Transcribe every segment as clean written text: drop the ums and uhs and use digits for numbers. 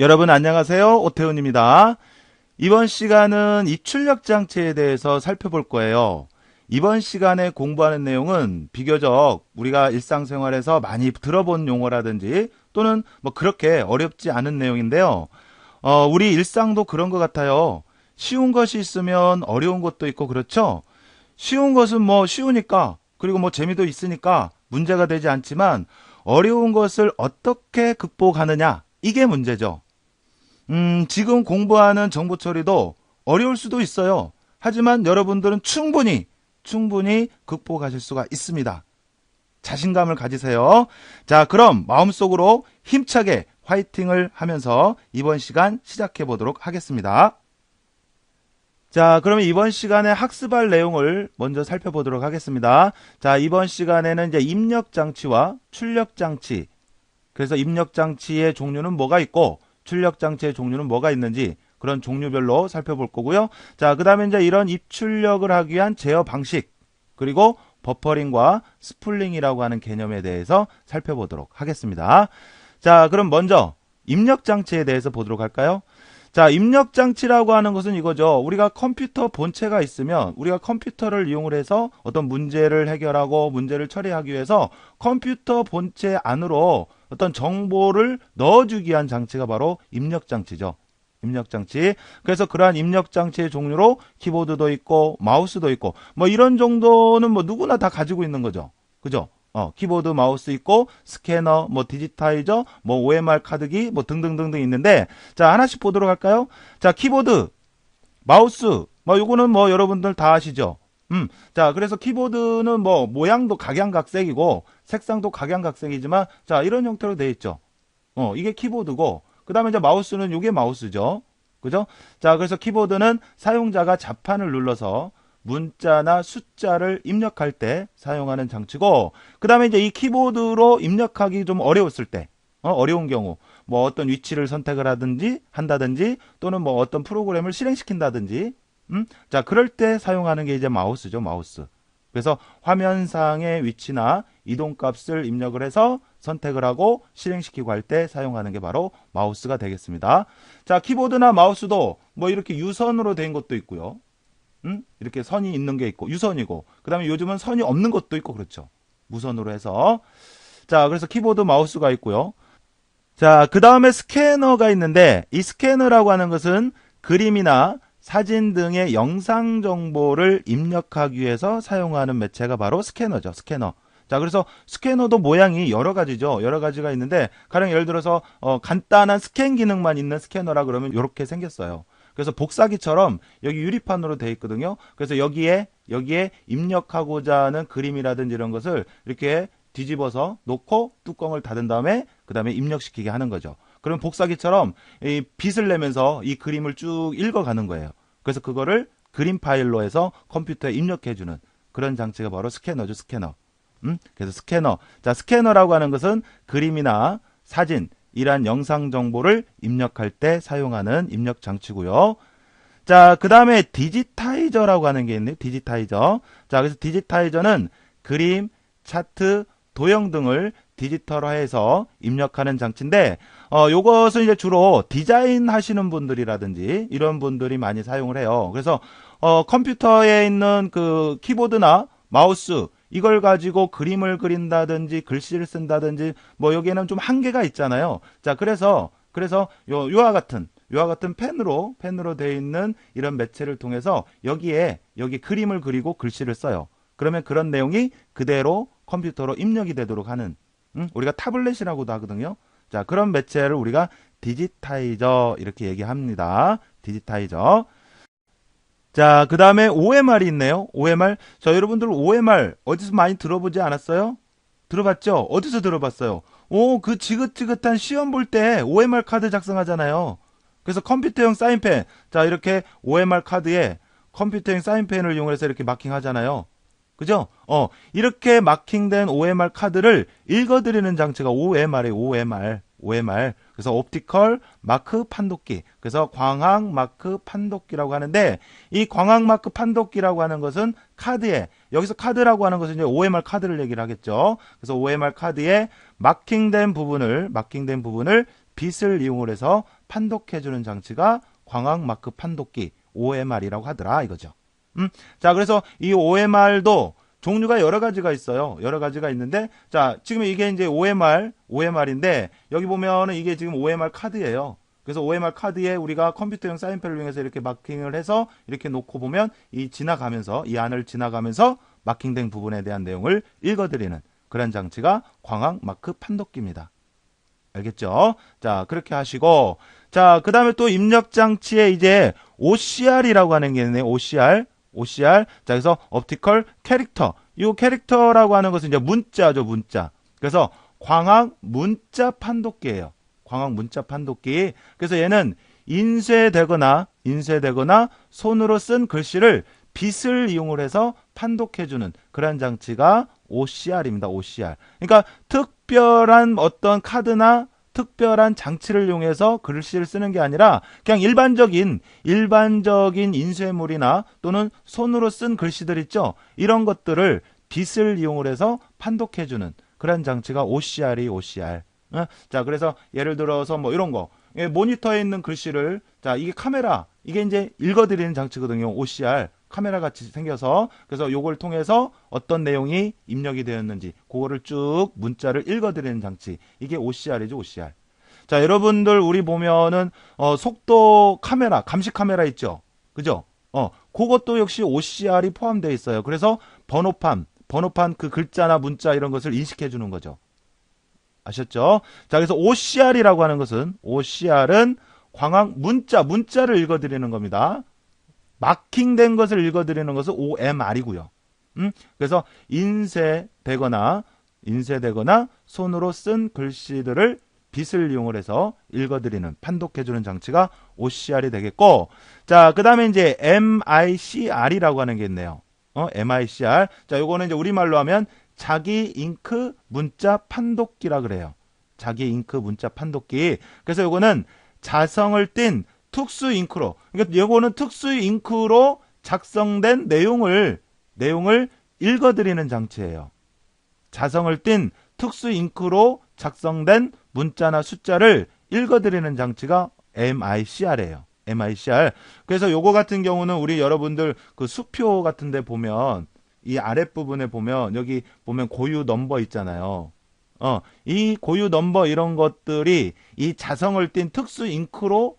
여러분 안녕하세요. 오태훈입니다. 이번 시간은 입출력 장치에 대해서 살펴볼 거예요. 이번 시간에 공부하는 내용은 비교적 우리가 일상생활에서 많이 들어본 용어라든지 또는 뭐 그렇게 어렵지 않은 내용인데요. 우리 일상도 그런 것 같아요. 쉬운 것이 있으면 어려운 것도 있고 그렇죠? 쉬운 것은 뭐 쉬우니까 그리고 뭐 재미도 있으니까 문제가 되지 않지만 어려운 것을 어떻게 극복하느냐 이게 문제죠. 지금 공부하는 정보 처리도 어려울 수도 있어요. 하지만 여러분들은 충분히 극복하실 수가 있습니다. 자신감을 가지세요. 자, 그럼 마음속으로 힘차게 화이팅을 하면서 이번 시간 시작해 보도록 하겠습니다. 자, 그러면 이번 시간에 학습할 내용을 먼저 살펴보도록 하겠습니다. 자, 이번 시간에는 이제 입력 장치와 출력 장치. 그래서 입력 장치의 종류는 뭐가 있고 출력 장치의 종류는 뭐가 있는지 그런 종류별로 살펴볼 거고요. 자, 그 다음에 이제 이런 입출력을 하기 위한 제어 방식 그리고 버퍼링과 스풀링이라고 하는 개념에 대해서 살펴보도록 하겠습니다. 자, 그럼 먼저 입력 장치에 대해서 보도록 할까요? 자, 입력 장치라고 하는 것은 이거죠. 우리가 컴퓨터 본체가 있으면 우리가 컴퓨터를 이용을 해서 어떤 문제를 해결하고 문제를 처리하기 위해서 컴퓨터 본체 안으로 어떤 정보를 넣어주기 위한 장치가 바로 입력 장치죠. 입력 장치. 그래서 그러한 입력 장치의 종류로 키보드도 있고 마우스도 있고 뭐 이런 정도는 뭐 누구나 다 가지고 있는 거죠. 그죠? 키보드, 마우스 있고 스캐너, 뭐 디지타이저, 뭐 OMR 카드기, 뭐 등등등등 있는데 자, 하나씩 보도록 할까요? 자, 키보드, 마우스, 뭐 요거는 뭐 여러분들 다 아시죠? 자, 그래서 키보드는 뭐 모양도 각양각색이고 색상도 각양각색이지만 자, 이런 형태로 되어 있죠. 이게 키보드고 그다음에 이제 마우스는 이게 마우스죠. 그죠? 자, 그래서 키보드는 사용자가 자판을 눌러서 문자나 숫자를 입력할 때 사용하는 장치고 그 다음에 이제 이 키보드로 입력하기 좀 어려웠을 때 어려운 경우 뭐 어떤 위치를 선택을 하든지 한다든지 또는 뭐 어떤 프로그램을 실행시킨다든지 자, 그럴 때 사용하는 게 이제 마우스죠. 마우스. 그래서 화면상의 위치나 이동값을 입력을 해서 선택을 하고 실행시키고 할 때 사용하는 게 바로 마우스가 되겠습니다. 자, 키보드나 마우스도 뭐 이렇게 유선으로 된 것도 있고요. 이렇게 선이 있는 게 있고 유선이고 그 다음에 요즘은 선이 없는 것도 있고 그렇죠. 무선으로 해서 자, 그래서 키보드 마우스가 있고요. 자, 그 다음에 스캐너가 있는데 이 스캐너라고 하는 것은 그림이나 사진 등의 영상 정보를 입력하기 위해서 사용하는 매체가 바로 스캐너죠. 스캐너. 자, 그래서 스캐너도 모양이 여러 가지죠. 여러 가지가 있는데 가령 예를 들어서 간단한 스캔 기능만 있는 스캐너라 그러면 이렇게 생겼어요. 그래서 복사기처럼 여기 유리판으로 되어 있거든요. 그래서 여기에 입력하고자 하는 그림이라든지 이런 것을 이렇게 뒤집어서 놓고 뚜껑을 닫은 다음에 그 다음에 입력시키게 하는 거죠. 그럼 복사기처럼 이 빛을 내면서 이 그림을 쭉 읽어가는 거예요. 그래서 그거를 그림 파일로 해서 컴퓨터에 입력해주는 그런 장치가 바로 스캐너죠. 스캐너. 그래서 스캐너. 자, 스캐너라고 하는 것은 그림이나 사진, 이러한 영상 정보를 입력할 때 사용하는 입력 장치고요. 자, 그 다음에 디지타이저라고 하는 게 있네요. 디지타이저. 자, 그래서 디지타이저는 그림, 차트, 도형 등을 디지털화해서 입력하는 장치인데 요것은 이제 주로 디자인 하시는 분들이라든지 이런 분들이 많이 사용을 해요. 그래서 컴퓨터에 있는 그 키보드나 마우스 이걸 가지고 그림을 그린다든지 글씨를 쓴다든지 뭐 여기에는 좀 한계가 있잖아요. 자, 그래서 요와 같은 펜으로 되어 있는 이런 매체를 통해서 여기 그림을 그리고 글씨를 써요. 그러면 그런 내용이 그대로 컴퓨터로 입력이 되도록 하는 우리가 타블렛이라고도 하거든요. 자, 그런 매체를 우리가 디지타이저 이렇게 얘기합니다. 디지타이저. 자, 그 다음에 OMR이 있네요. OMR. 자, 여러분들 OMR 어디서 많이 들어보지 않았어요? 들어봤죠? 어디서 들어봤어요? 그 지긋지긋한 시험 볼 때 OMR 카드 작성하잖아요. 그래서 컴퓨터용 사인펜. 자, 이렇게 OMR 카드에 컴퓨터용 사인펜을 이용해서 이렇게 마킹 하잖아요. 그죠? 이렇게 마킹된 OMR 카드를 읽어드리는 장치가 OMR이에요. OMR. 그래서 옵티컬 마크 판독기. 그래서 광학 마크 판독기라고 하는데 이 광학 마크 판독기라고 하는 것은 여기서 카드라고 하는 것은 이제 OMR 카드를 얘기를 하겠죠. 그래서 OMR 카드에 마킹된 부분을 빛을 이용을 해서 판독해주는 장치가 광학마크 판독기 OMR이라고 하더라 이거죠. 자, 그래서 이 OMR도 종류가 여러 가지가 있어요. 여러 가지가 있는데, 자, 지금 이게 이제 OMR인데, 여기 보면은 이게 지금 OMR 카드예요. 그래서 OMR 카드에 우리가 컴퓨터용 사인펜을 이용해서 이렇게 마킹을 해서 이렇게 놓고 보면 이 안을 지나가면서 마킹된 부분에 대한 내용을 읽어드리는 그런 장치가 광학마크 판독기입니다. 알겠죠? 자, 그렇게 하시고, 자, 그 다음에 또 입력장치에 이제 OCR이라고 하는 게 있네요. OCR. 자, 그래서 옵티컬 캐릭터. 이 캐릭터라고 하는 것은 이제 문자죠, 문자. 그래서 광학 문자 판독기예요. 광학 문자 판독기. 그래서 얘는 인쇄되거나 손으로 쓴 글씨를 빛을 이용을 해서 판독해주는 그런 장치가 OCR입니다. OCR. 그러니까 특별한 어떤 카드나 특별한 장치를 이용해서 글씨를 쓰는 게 아니라 그냥 일반적인 인쇄물이나 또는 손으로 쓴 글씨들 있죠. 이런 것들을 빛을 이용을 해서 판독해주는 그런 장치가 OCR. 자, 그래서 예를 들어서 뭐 이런 거 모니터에 있는 글씨를 자, 이게 카메라 이게 이제 읽어드리는 장치거든요. OCR 카메라 같이 생겨서 그래서 요걸 통해서 어떤 내용이 입력이 되었는지 그거를 쭉 문자를 읽어드리는 장치 이게 OCR이죠. OCR. 자, 여러분들 우리 보면은 속도 카메라 감시 카메라 있죠. 그죠? 그것도 역시 OCR이 포함되어 있어요. 그래서 번호판 그 글자나 문자 이런 것을 인식해 주는 거죠. 아셨죠? 자, 그래서 OCR이라고 하는 것은 OCR은 광학 문자를 읽어드리는 겁니다. 마킹된 것을 읽어드리는 것은 OMR이고요. 그래서 인쇄되거나 손으로 쓴 글씨들을 빛을 이용을 해서 읽어드리는 판독해주는 장치가 OCR이 되겠고, 자, 그 다음에 이제 MICR이라고 하는 게 있네요. MICR. 자, 요거는 이제 우리말로 하면 자기 잉크 문자 판독기라 그래요. 자기 잉크 문자 판독기. 그래서 요거는 자성을 띤 특수 잉크로, 그러니까 요거는 특수 잉크로 작성된 내용을 읽어드리는 장치예요. 자성을 띤 특수 잉크로 작성된 문자나 숫자를 읽어드리는 장치가 MICR이에요. MICR. 그래서 요거 같은 경우는 우리 여러분들 그 수표 같은 데 보면 이 아랫부분에 보면 여기 보면 고유 넘버 있잖아요. 이 고유 넘버 이런 것들이 이 자성을 띤 특수 잉크로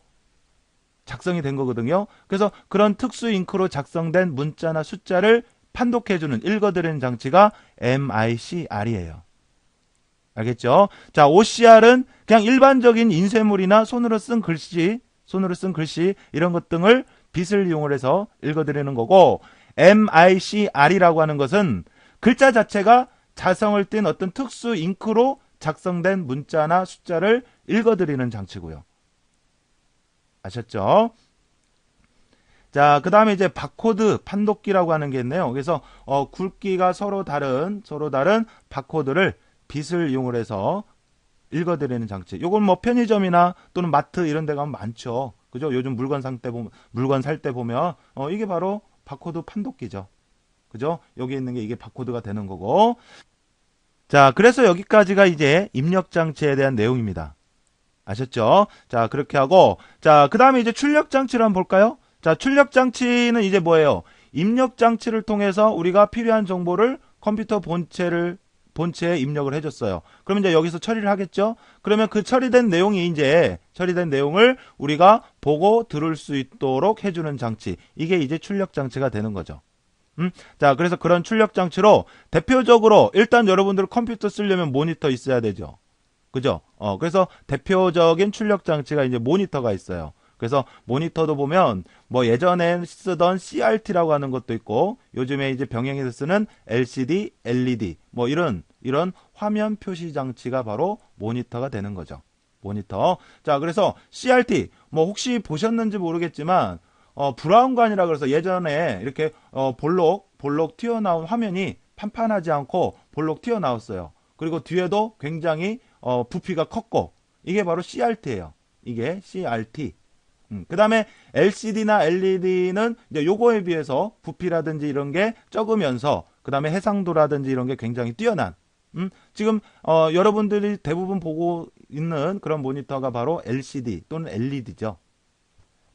작성이 된 거거든요. 그래서 그런 특수 잉크로 작성된 문자나 숫자를 판독해주는 읽어드리는 장치가 MICR이에요. 알겠죠? 자, OCR은 그냥 일반적인 인쇄물이나 손으로 쓴 글씨 이런 것 등을 빛을 이용을 해서 읽어드리는 거고, MICR이라고 하는 것은 글자 자체가 자성을 띤 어떤 특수 잉크로 작성된 문자나 숫자를 읽어드리는 장치고요. 아셨죠? 자, 그 다음에 이제 바코드 판독기라고 하는 게 있네요. 그래서 굵기가 서로 다른 바코드를 빛을 이용을 해서 읽어드리는 장치. 요건 뭐 편의점이나 또는 마트 이런 데 가면 많죠. 그죠? 요즘 물건 살 때 보면 이게 바로 바코드 판독기죠. 그죠? 여기 있는 게 이게 바코드가 되는 거고. 자, 그래서 여기까지가 이제 입력 장치에 대한 내용입니다. 아셨죠? 자, 그렇게 하고, 자, 그 다음에 이제 출력 장치를 한번 볼까요? 자, 출력 장치는 이제 뭐예요? 입력 장치를 통해서 우리가 필요한 정보를 컴퓨터 본체에 입력을 해줬어요. 그러면 이제 여기서 처리를 하겠죠? 그러면 그 처리된 내용을 우리가 보고 들을 수 있도록 해주는 장치. 이게 이제 출력 장치가 되는 거죠. 자, 그래서 그런 출력 장치로 대표적으로 일단 여러분들 컴퓨터 쓰려면 모니터 있어야 되죠. 그죠? 그래서 대표적인 출력 장치가 이제 모니터가 있어요. 그래서 모니터도 보면 뭐 예전에 쓰던 CRT라고 하는 것도 있고 요즘에 이제 병행해서 쓰는 LCD, LED 뭐 이런 화면 표시 장치가 바로 모니터가 되는 거죠. 모니터. 자, 그래서 CRT 뭐 혹시 보셨는지 모르겠지만 브라운관이라 그래서 예전에 이렇게 볼록 튀어나온 화면이 판판하지 않고 볼록 튀어나왔어요. 그리고 뒤에도 굉장히 부피가 컸고 이게 바로 CRT예요. 이게 CRT. 그 다음에 LCD나 LED는 이제 요거에 비해서 부피라든지 이런 게 적으면서 그 다음에 해상도라든지 이런 게 굉장히 뛰어난 지금 여러분들이 대부분 보고 있는 그런 모니터가 바로 LCD 또는 LED죠.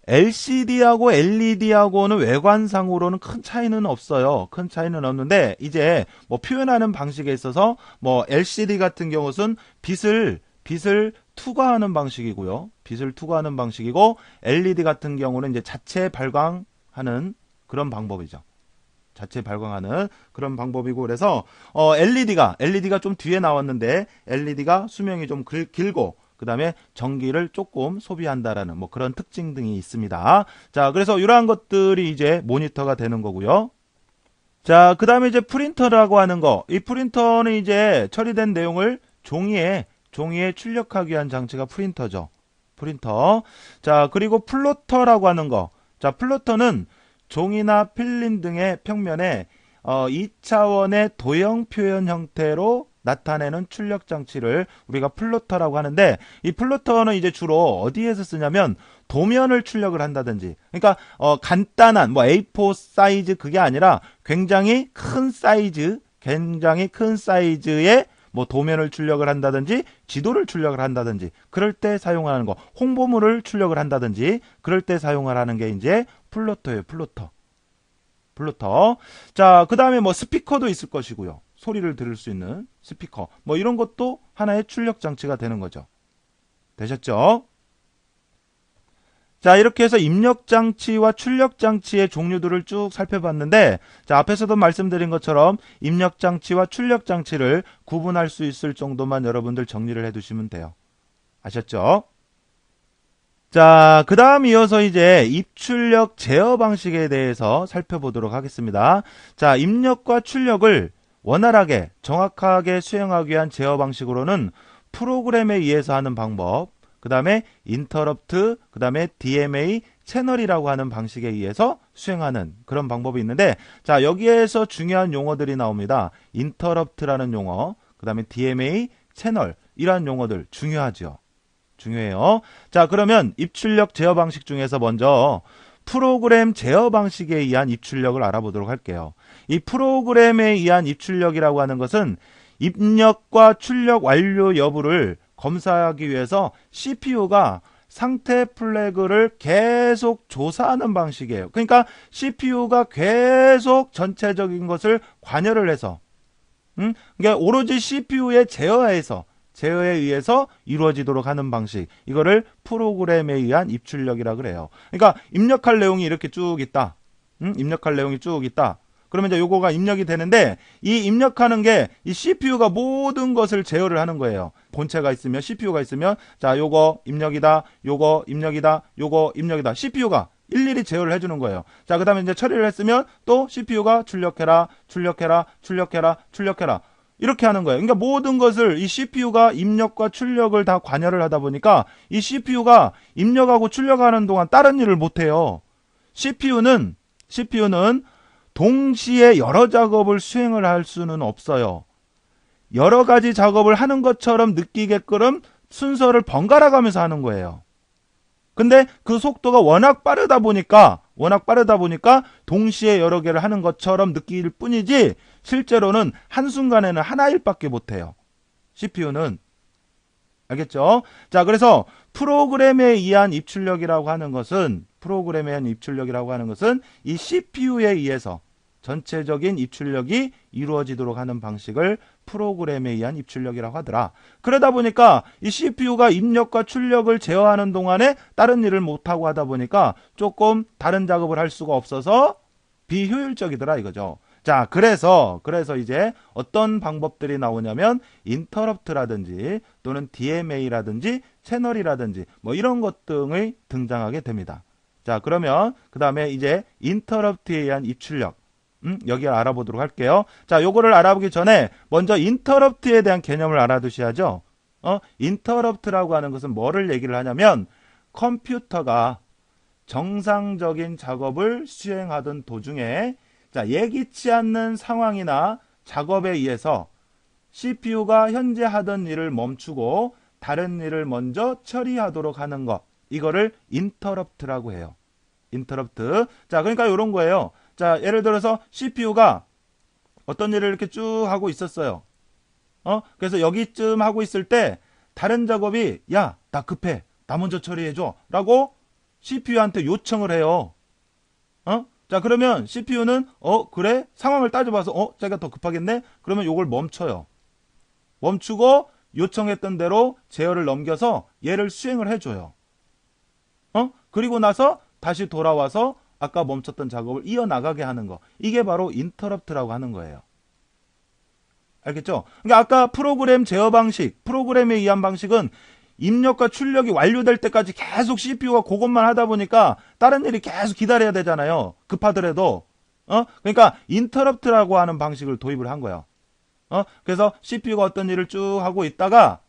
LCD하고 LED하고는 외관상으로는 큰 차이는 없어요. 큰 차이는 없는데 이제 뭐 표현하는 방식에 있어서 뭐 LCD 같은 경우는 빛을 투과하는 방식이고요. 빛을 투과하는 방식이고 LED 같은 경우는 이제 자체 발광하는 그런 방법이죠. 자체 발광하는 그런 방법이고 그래서 LED가 좀 뒤에 나왔는데 LED가 수명이 좀 길고 그 다음에 전기를 조금 소비한다라는 뭐 그런 특징 등이 있습니다. 자, 그래서 이러한 것들이 이제 모니터가 되는 거고요. 자, 그 다음에 이제 프린터라고 하는 거. 이 프린터는 이제 처리된 내용을 종이에 출력하기 위한 장치가 프린터죠. 프린터. 자, 그리고 플로터라고 하는 거. 자, 플로터는 종이나 필름 등의 평면에 2차원의 도형 표현 형태로 나타내는 출력 장치를 우리가 플로터라고 하는데 이 플로터는 이제 주로 어디에서 쓰냐면 도면을 출력을 한다든지 그러니까 간단한 뭐 A4 사이즈 그게 아니라 굉장히 큰 사이즈의 뭐 도면을 출력을 한다든지 지도를 출력을 한다든지 그럴 때 사용하는 거 홍보물을 출력을 한다든지 그럴 때 사용을 하는 게 이제 플로터예요. 플로터. 자, 그 다음에 뭐 스피커도 있을 것이고요. 소리를 들을 수 있는 스피커. 뭐 이런 것도 하나의 출력 장치가 되는 거죠. 되셨죠? 자, 이렇게 해서 입력 장치와 출력 장치의 종류들을 쭉 살펴봤는데, 자, 앞에서도 말씀드린 것처럼 입력 장치와 출력 장치를 구분할 수 있을 정도만 여러분들 정리를 해 두시면 돼요. 아셨죠? 자, 그 다음 이어서 이제 입출력 제어 방식에 대해서 살펴보도록 하겠습니다. 자, 입력과 출력을 원활하게 정확하게 수행하기 위한 제어 방식으로는 프로그램에 의해서 하는 방법, 그 다음에 인터럽트, 그 다음에 DMA 채널이라고 하는 방식에 의해서 수행하는 그런 방법이 있는데, 자, 여기에서 중요한 용어들이 나옵니다. 인터럽트라는 용어, 그 다음에 DMA 채널이라는 용어들 중요하죠. 중요해요. 자, 그러면 입출력 제어 방식 중에서 먼저 프로그램 제어 방식에 의한 입출력을 알아보도록 할게요. 이 프로그램에 의한 입출력이라고 하는 것은 입력과 출력 완료 여부를 검사하기 위해서 CPU가 상태 플래그를 계속 조사하는 방식이에요. 그러니까 CPU가 계속 전체적인 것을 관여를 해서 그러니까 오로지 CPU의 제어에 의해서 이루어지도록 하는 방식. 이거를 프로그램에 의한 입출력이라 그래요. 그러니까 입력할 내용이 이렇게 쭉 있다. 입력할 내용이 쭉 있다. 그러면 이제 요거가 입력이 되는데 이 입력하는 게 이 CPU가 모든 것을 제어를 하는 거예요. 본체가 있으면 CPU가 있으면 자, 요거 입력이다. 요거 입력이다. 요거 입력이다. CPU가 일일이 제어를 해주는 거예요. 자, 그 다음에 이제 처리를 했으면 또 CPU가 출력해라. 이렇게 하는 거예요. 그러니까 모든 것을 이 CPU가 입력과 출력을 다 관여를 하다 보니까 이 CPU가 입력하고 출력하는 동안 다른 일을 못해요. CPU는 동시에 여러 작업을 수행을 할 수는 없어요. 여러 가지 작업을 하는 것처럼 느끼게끔 순서를 번갈아 가면서 하는 거예요. 근데 그 속도가 워낙 빠르다 보니까 동시에 여러 개를 하는 것처럼 느낄 뿐이지 실제로는 한순간에는 하나 일밖에 못해요. CPU는. 알겠죠? 자, 그래서 프로그램에 의한 입출력이라고 하는 것은 이 CPU에 의해서 전체적인 입출력이 이루어지도록 하는 방식을 프로그램에 의한 입출력이라고 하더라. 그러다 보니까 이 CPU가 입력과 출력을 제어하는 동안에 다른 일을 못하고 하다 보니까 조금 다른 작업을 할 수가 없어서 비효율적이더라 이거죠. 자, 그래서 이제 어떤 방법들이 나오냐면 인터럽트라든지 또는 DMA라든지 채널이라든지 뭐 이런 것 등이 등장하게 됩니다. 자, 그러면 그 다음에 이제 인터럽트에 의한 입출력 여기 알아보도록 할게요. 자, 요거를 알아보기 전에 먼저 인터럽트에 대한 개념을 알아두셔야죠. 인터럽트라고 하는 것은 뭐를 얘기를 하냐면 컴퓨터가 정상적인 작업을 수행하던 도중에 자, 예기치 않는 상황이나 작업에 의해서 CPU가 현재 하던 일을 멈추고 다른 일을 먼저 처리하도록 하는 것. 이거를 인터럽트라고 해요. 인터럽트. 자, 그러니까 이런 거예요. 자, 예를 들어서 CPU가 어떤 일을 이렇게 쭉 하고 있었어요. 그래서 여기쯤 하고 있을 때 다른 작업이 야, 나 급해. 나 먼저 처리해줘. 라고 CPU한테 요청을 해요. 자, 그러면 CPU는 그래? 상황을 따져봐서 자기가 더 급하겠네? 그러면 요걸 멈춰요. 멈추고 요청했던 대로 제어를 넘겨서 얘를 수행을 해줘요. 그리고 나서 다시 돌아와서 아까 멈췄던 작업을 이어나가게 하는 거. 이게 바로 인터럽트라고 하는 거예요. 알겠죠? 그러니까 아까 프로그램 제어 방식, 프로그램에 의한 방식은 입력과 출력이 완료될 때까지 계속 CPU가 그것만 하다 보니까 다른 일이 계속 기다려야 되잖아요. 급하더라도. 그러니까 인터럽트라고 하는 방식을 도입을 한 거예요. 그래서 CPU가 어떤 일을 쭉 하고 있다가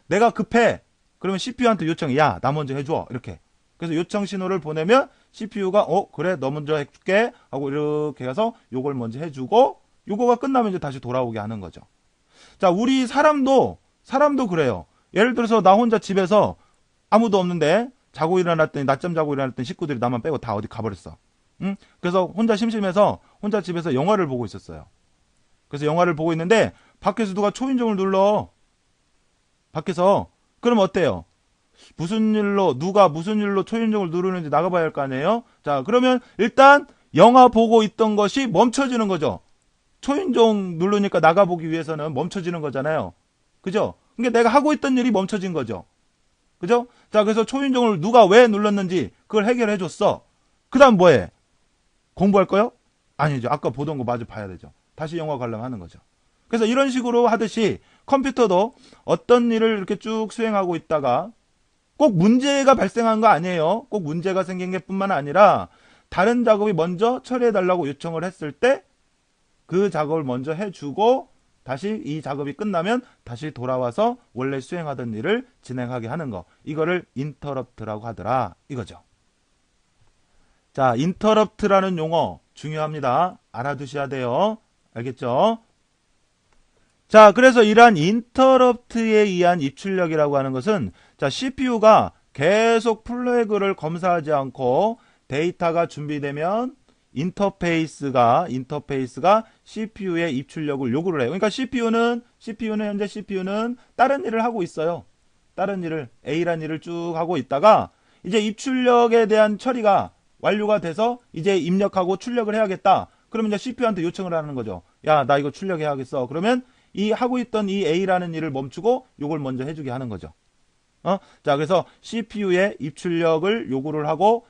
내가 급해. 그러면 CPU한테 요청해. 야, 나 먼저 해줘. 이렇게. 그래서 요청 신호를 보내면 CPU가 그래, 너 먼저 해줄게. 하고 이렇게 가서 요걸 먼저 해주고 요거가 끝나면 이제 다시 돌아오게 하는 거죠. 자, 우리 사람도 그래요. 예를 들어서 나 혼자 집에서 아무도 없는데 자고 일어났더니 낮잠 자고 일어났더니 식구들이 나만 빼고 다 어디 가버렸어. 응? 그래서 혼자 심심해서 혼자 집에서 영화를 보고 있었어요. 그래서 영화를 보고 있는데 밖에서 누가 초인종을 눌러. 밖에서. 그럼 어때요? 누가 무슨 일로 초인종을 누르는지 나가봐야 할 거 아니에요? 자, 그러면 일단 영화 보고 있던 것이 멈춰지는 거죠. 초인종 누르니까 나가보기 위해서는 멈춰지는 거잖아요. 그죠? 그러니까 내가 하고 있던 일이 멈춰진 거죠. 그죠? 자, 그래서 초인종을 누가 왜 눌렀는지 그걸 해결해 줬어. 그 다음 뭐해? 공부할 거요? 아니죠. 아까 보던 거 마저 봐야 되죠. 다시 영화 관람하는 거죠. 그래서 이런 식으로 하듯이 컴퓨터도 어떤 일을 이렇게 쭉 수행하고 있다가 꼭 문제가 발생한 거 아니에요. 꼭 문제가 생긴 게 뿐만 아니라 다른 작업이 먼저 처리해달라고 요청을 했을 때 그 작업을 먼저 해주고 다시 이 작업이 끝나면 다시 돌아와서 원래 수행하던 일을 진행하게 하는 거. 이거를 인터럽트라고 하더라. 이거죠. 자, 인터럽트라는 용어 중요합니다. 알아두셔야 돼요. 알겠죠? 자, 그래서 이러한 인터럽트에 의한 입출력이라고 하는 것은 자, CPU가 계속 플래그를 검사하지 않고 데이터가 준비되면 인터페이스가 CPU의 입출력을 요구를 해요. 그러니까 현재 CPU는 다른 일을 하고 있어요. 다른 일을 A란 일을 쭉 하고 있다가 이제 입출력에 대한 처리가 완료가 돼서 이제 입력하고 출력을 해야겠다. 그러면 이제 CPU한테 요청을 하는 거죠. 야, 나 이거 출력해야겠어. 그러면 이 하고 있던 이 A라는 일을 멈추고 요걸 먼저 해주게 하는 거죠. 자, 그래서 CPU의 입출력을 요구를 하고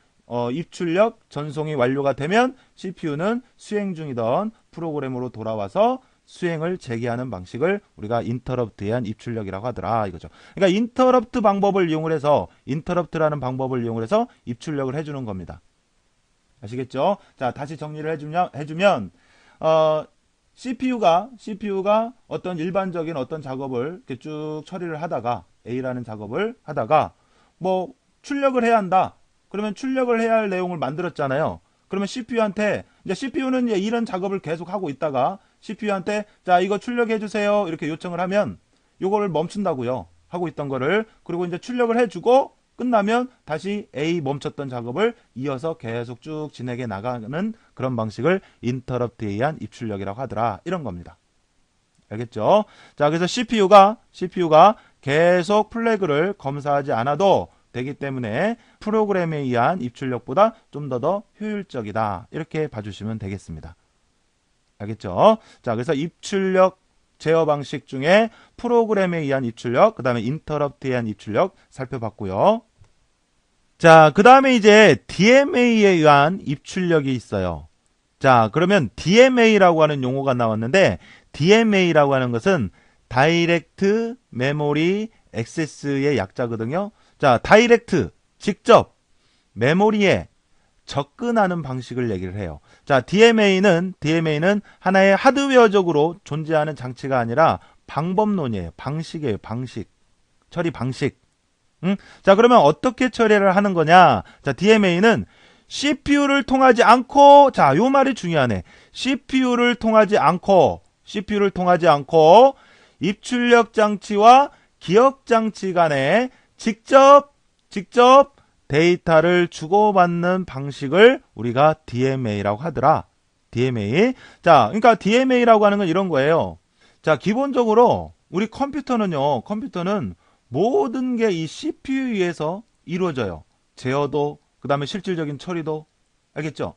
입출력 전송이 완료가 되면 CPU는 수행 중이던 프로그램으로 돌아와서 수행을 재개하는 방식을 우리가 인터럽트에 의한 입출력이라고 하더라 이거죠. 그러니까 인터럽트라는 방법을 이용해서 입출력을 해주는 겁니다. 아시겠죠? 자, 다시 정리를 해주면 CPU가 어떤 일반적인 어떤 작업을 이렇게 쭉 처리를 하다가 A라는 작업을 하다가 뭐 출력을 해야 한다. 그러면 출력을 해야 할 내용을 만들었잖아요. 그러면 CPU한테 이제 CPU는 이제 이런 작업을 계속 하고 있다가 CPU한테 자, 이거 출력해 주세요. 이렇게 요청을 하면 요거를 멈춘다고요. 하고 있던 거를. 그리고 이제 출력을 해 주고 끝나면 다시 A 멈췄던 작업을 이어서 계속 쭉 진행해 나가는 그런 방식을 인터럽트에 의한 입출력이라고 하더라. 이런 겁니다. 알겠죠? 자, 그래서 CPU가 계속 플래그를 검사하지 않아도 되기 때문에 프로그램에 의한 입출력보다 좀 더 효율적이다. 이렇게 봐주시면 되겠습니다. 알겠죠? 자, 그래서 입출력 제어 방식 중에 프로그램에 의한 입출력, 그 다음에 인터럽트에 의한 입출력 살펴봤고요. 자, 그 다음에 이제 DMA에 의한 입출력이 있어요. 자, 그러면 DMA라고 하는 용어가 나왔는데 DMA라고 하는 것은 다이렉트 메모리 액세스의 약자거든요. 자, 다이렉트, 직접 메모리에 접근하는 방식을 얘기를 해요. 자, DMA는 하나의 하드웨어적으로 존재하는 장치가 아니라 방법론이에요. 방식이에요. 방식. 처리 방식. 자, 그러면 어떻게 처리를 하는 거냐? 자, DMA는 CPU를 통하지 않고, 자, 요 말이 중요하네. CPU를 통하지 않고 입출력 장치와 기억 장치 간에 직접 데이터를 주고받는 방식을 우리가 DMA라고 하더라. DMA. 자, 그러니까 DMA라고 하는 건 이런 거예요. 자, 기본적으로 우리 컴퓨터는 모든 게 이 CPU 위에서 이루어져요. 제어도, 그 다음에 실질적인 처리도. 알겠죠?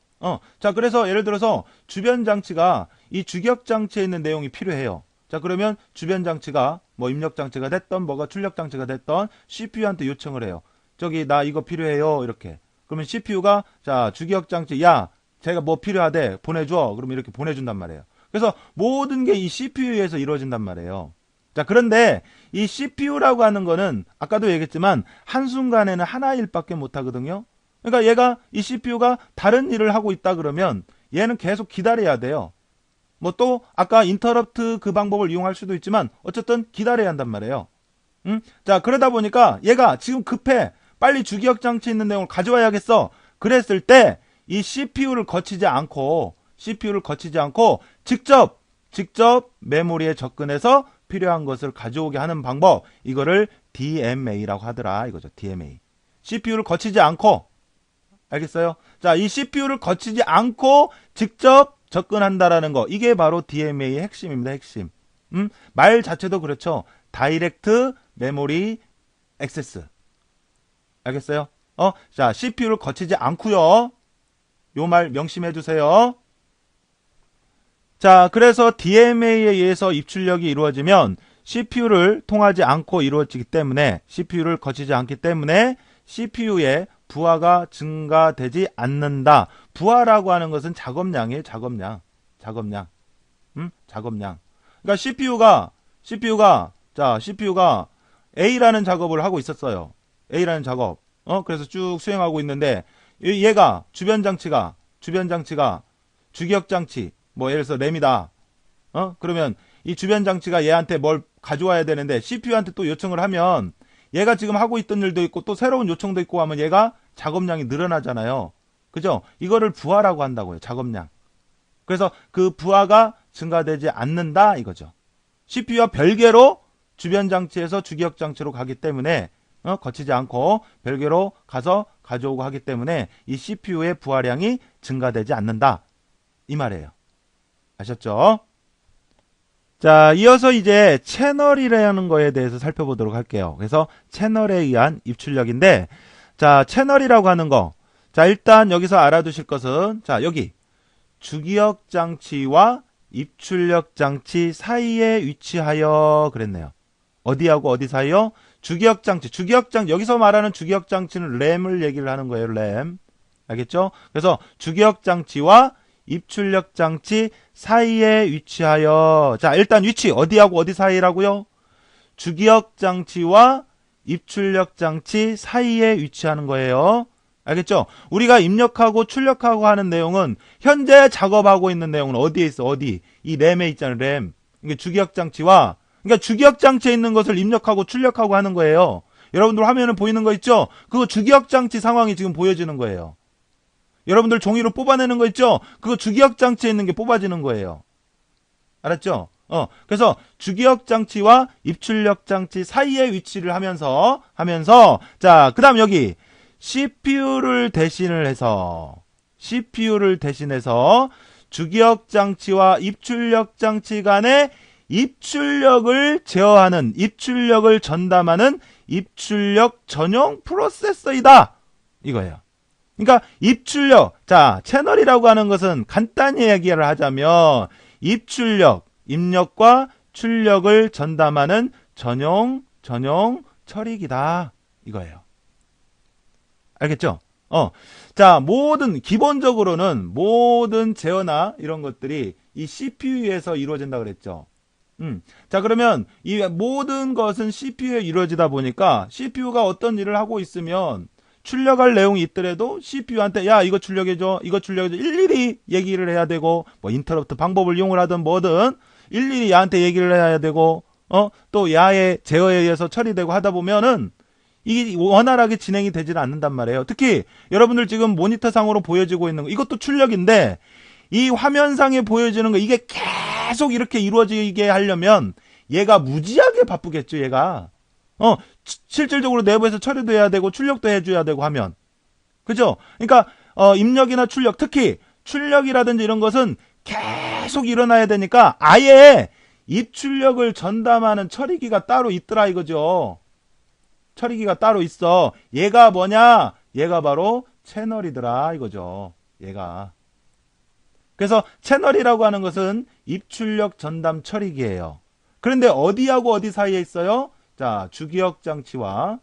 자, 그래서 예를 들어서 주변 장치가 이 주격 장치에 있는 내용이 필요해요. 자, 그러면 주변 장치가 뭐 입력 장치가 됐던 뭐가 출력 장치가 됐던 CPU한테 요청을 해요. 저기 나 이거 필요해요. 이렇게. 그러면 CPU가 자, 주격 장치 야, 제가 뭐 필요하대 보내줘. 그러면 이렇게 보내준단 말이에요. 그래서 모든 게 이 CPU에서 이루어진단 말이에요. 자, 그런데 이 CPU라고 하는 거는 아까도 얘기했지만 한순간에는 하나 일밖에 못 하거든요. 그러니까 얘가 이 CPU가 다른 일을 하고 있다 그러면 얘는 계속 기다려야 돼요. 뭐 또 아까 인터럽트 그 방법을 이용할 수도 있지만 어쨌든 기다려야 한단 말이에요. 자, 그러다 보니까 얘가 지금 급해. 빨리 주기억 장치 있는 내용을 가져와야겠어. 그랬을 때 이 CPU를 거치지 않고 직접 메모리에 접근해서 필요한 것을 가져오게 하는 방법, 이거를 DMA라고 하더라 이거죠. DMA. CPU를 거치지 않고, 알겠어요? 자, 이 CPU를 거치지 않고 직접 접근한다라는 거, 이게 바로 DMA의 핵심입니다. 핵심. 말 자체도 그렇죠. 다이렉트 메모리 액세스. 알겠어요? 자, CPU를 거치지 않고요. 요 말 명심해 주세요. 자, 그래서 DMA에 의해서 입출력이 이루어지면 CPU를 통하지 않고 이루어지기 때문에, CPU를 거치지 않기 때문에 CPU의 부하가 증가되지 않는다. 부하라고 하는 것은 작업량이에요. 작업량. 작업량. 그러니까 CPU가 A라는 작업을 하고 있었어요. A라는 작업. 그래서 쭉 수행하고 있는데 얘가 주변 장치가 주기억 장치, 뭐 예를 들어서 램이다. 그러면 이 주변 장치가 얘한테 뭘 가져와야 되는데 CPU한테 또 요청을 하면 얘가 지금 하고 있던 일도 있고 또 새로운 요청도 있고 하면 얘가 작업량이 늘어나잖아요. 그죠? 이거를 부하라고 한다고요. 작업량. 그래서 그 부하가 증가되지 않는다 이거죠. CPU와 별개로 주변 장치에서 주기억 장치로 가기 때문에 거치지 않고 별개로 가서 가져오고 하기 때문에 이 CPU의 부하량이 증가되지 않는다. 이 말이에요. 아셨죠? 자, 이어서 이제 채널이라는 거에 대해서 살펴보도록 할게요. 그래서 채널에 의한 입출력인데, 자, 채널이라고 하는 거. 자, 일단 여기서 알아두실 것은, 자, 여기 주기억 장치와 입출력 장치 사이에 위치하여 그랬네요. 어디하고 어디 사이요? 주기억 장치, 여기서 말하는 주기억 장치는 램을 얘기를 하는 거예요. 램. 알겠죠? 그래서 주기억 장치와 입출력 장치 사이에 위치하여, 자, 일단 위치 어디하고 어디 사이라고요? 주기억 장치와 입출력 장치 사이에 위치하는 거예요. 알겠죠? 우리가 입력하고 출력하고 하는 내용은 현재 작업하고 있는 내용은 어디에 있어? 어디? 이 램에 있잖아요. 램. 이게 주기억 장치와, 그러니까 주기억 장치에 있는 것을 입력하고 출력하고 하는 거예요. 여러분들 화면에 보이는 거 있죠? 그거 주기억 장치 상황이 지금 보여지는 거예요. 여러분들 종이로 뽑아내는 거 있죠? 그거 주기억 장치에 있는 게 뽑아지는 거예요. 알았죠? 그래서 주기억 장치와 입출력 장치 사이에 위치를 하면서, 자, 그 다음 여기, CPU를 대신해서 주기억 장치와 입출력 장치 간의 입출력을 제어하는, 입출력을 전담하는 입출력 전용 프로세서이다. 이거예요. 그러니까 입출력, 자, 채널이라고 하는 것은 간단히 얘기를 하자면 입력과 출력을 전담하는 전용 처리기다. 이거예요. 알겠죠? 자, 기본적으로는 모든 제어나 이런 것들이 이 CPU에서 이루어진다 그랬죠. 자, 그러면 이 모든 것은 CPU에 이루어지다 보니까 CPU가 어떤 일을 하고 있으면 출력할 내용이 있더라도 CPU한테 야, 이거 출력해줘. 일일이 얘기를 해야 되고, 뭐 인터럽트 방법을 이용을 하든 뭐든 일일이 야한테 얘기를 해야 되고, 또 야의 제어에 의해서 처리되고 하다 보면은 이게 원활하게 진행이 되지는 않는단 말이에요. 특히 여러분들 지금 모니터상으로 보여지고 있는 거, 이것도 출력인데 이 화면상에 보여지는 거, 이게 계속 이렇게 이루어지게 하려면 얘가 무지하게 바쁘겠죠. 얘가 실질적으로 내부에서 처리도 해야 되고 출력도 해줘야 되고 하면, 그죠? 그러니까 입력이나 출력, 특히 출력이라든지 이런 것은 계속 일어나야 되니까 아예 입출력을 전담하는 처리기가 따로 있더라 이거죠. 처리기가 따로 있어. 얘가 뭐냐? 얘가 바로 채널이더라 이거죠. 얘가. 그래서 채널이라고 하는 것은 입출력 전담 처리기예요. 그런데 어디하고 어디 사이에 있어요? 자, 주기억 장치와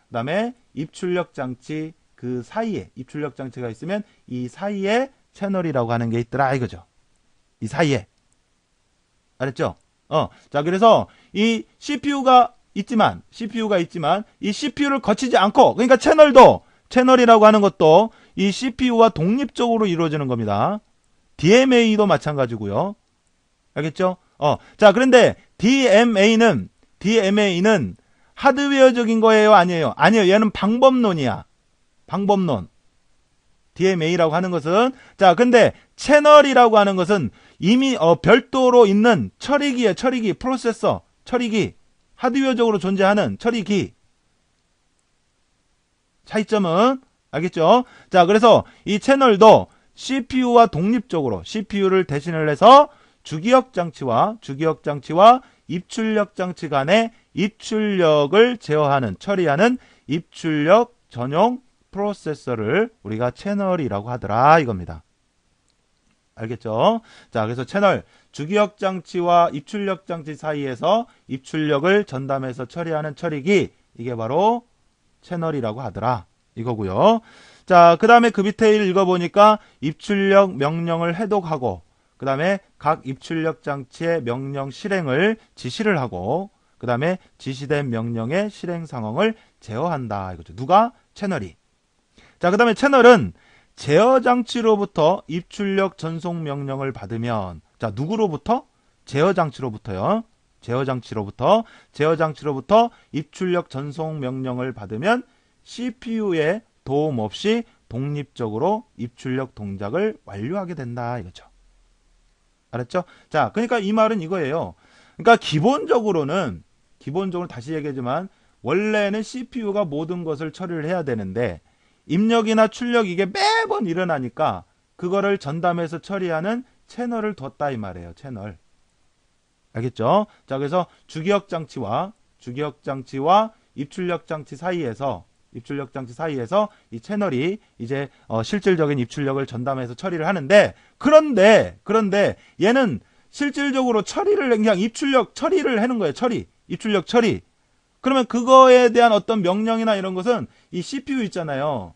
그다음에 입출력 장치 그 사이에 입출력 장치가 있으면 이 사이에 채널이라고 하는 게 있더라 이거죠. 이 사이에. 알았죠? 자, 그래서 이 CPU가 있지만 이 CPU를 거치지 않고, 그러니까 채널이라고 하는 것도 이 CPU와 독립적으로 이루어지는 겁니다. DMA도 마찬가지고요. 알겠죠? 자, 그런데 DMA는 하드웨어적인 거예요, 아니에요? 아니에요. 얘는 방법론이야. 방법론. DMA라고 하는 것은, 자, 근데 채널이라고 하는 것은 이미 별도로 있는 처리기예요. 처리기, 프로세서, 처리기, 하드웨어적으로 존재하는 처리기. 차이점은 알겠죠? 자, 그래서 이 채널도 CPU와 독립적으로 CPU를 대신을 해서 주기억 장치와 입출력 장치 간의 입출력을 제어하는, 처리하는 입출력 전용 프로세서를 우리가 채널이라고 하더라 이겁니다. 알겠죠? 자, 그래서 채널, 주기억 장치와 입출력 장치 사이에서 입출력을 전담해서 처리하는 처리기, 이게 바로 채널이라고 하더라 이거고요. 자, 그 다음에 그 밑에 읽어보니까 입출력 명령을 해독하고, 그 다음에 각 입출력 장치의 명령 실행을 지시를 하고, 그 다음에 지시된 명령의 실행 상황을 제어한다 이거죠. 누가? 채널이. 자, 그 다음에 채널은 제어 장치로부터 입출력 전송 명령을 받으면, 자, 누구로부터? 제어 장치로부터요. 제어 장치로부터 입출력 전송 명령을 받으면 CPU의 도움 없이 독립적으로 입출력 동작을 완료하게 된다 이거죠. 알았죠? 자, 그러니까 이 말은 이거예요. 그러니까 기본적으로는 다시 얘기하지만 원래는 CPU가 모든 것을 처리를 해야 되는데 입력이나 출력 이게 매번 일어나니까 그거를 전담해서 처리하는 채널을 뒀다 이 말이에요. 채널. 알겠죠? 자, 그래서 주기억 장치와 입출력 장치 사이에서 이 채널이 이제 실질적인 입출력을 전담해서 처리를 하는데, 그런데 얘는 실질적으로 처리를 그냥 입출력 처리를 하는 거예요. 입출력 처리. 그러면 그거에 대한 어떤 명령이나 이런 것은 이 CPU 있잖아요.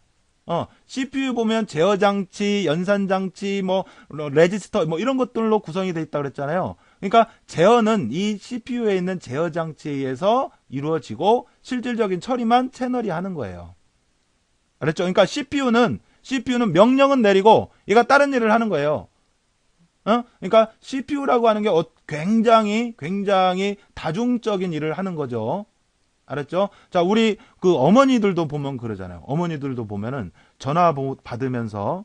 CPU 보면 제어 장치, 연산 장치, 레지스터 이런 것들로 구성이 돼 있다 그랬잖아요. 그러니까 제어는 이 CPU에 있는 제어 장치에 의해서 이루어지고 실질적인 처리만 채널이 하는 거예요. 알았죠? 그러니까 CPU는 명령은 내리고 얘가 다른 일을 하는 거예요. 그러니까 CPU라고 하는 게 굉장히 다중적인 일을 하는 거죠. 알았죠? 자, 우리 그 어머니들도 보면 그러잖아요. 어머니들도 보면은 전화 받으면서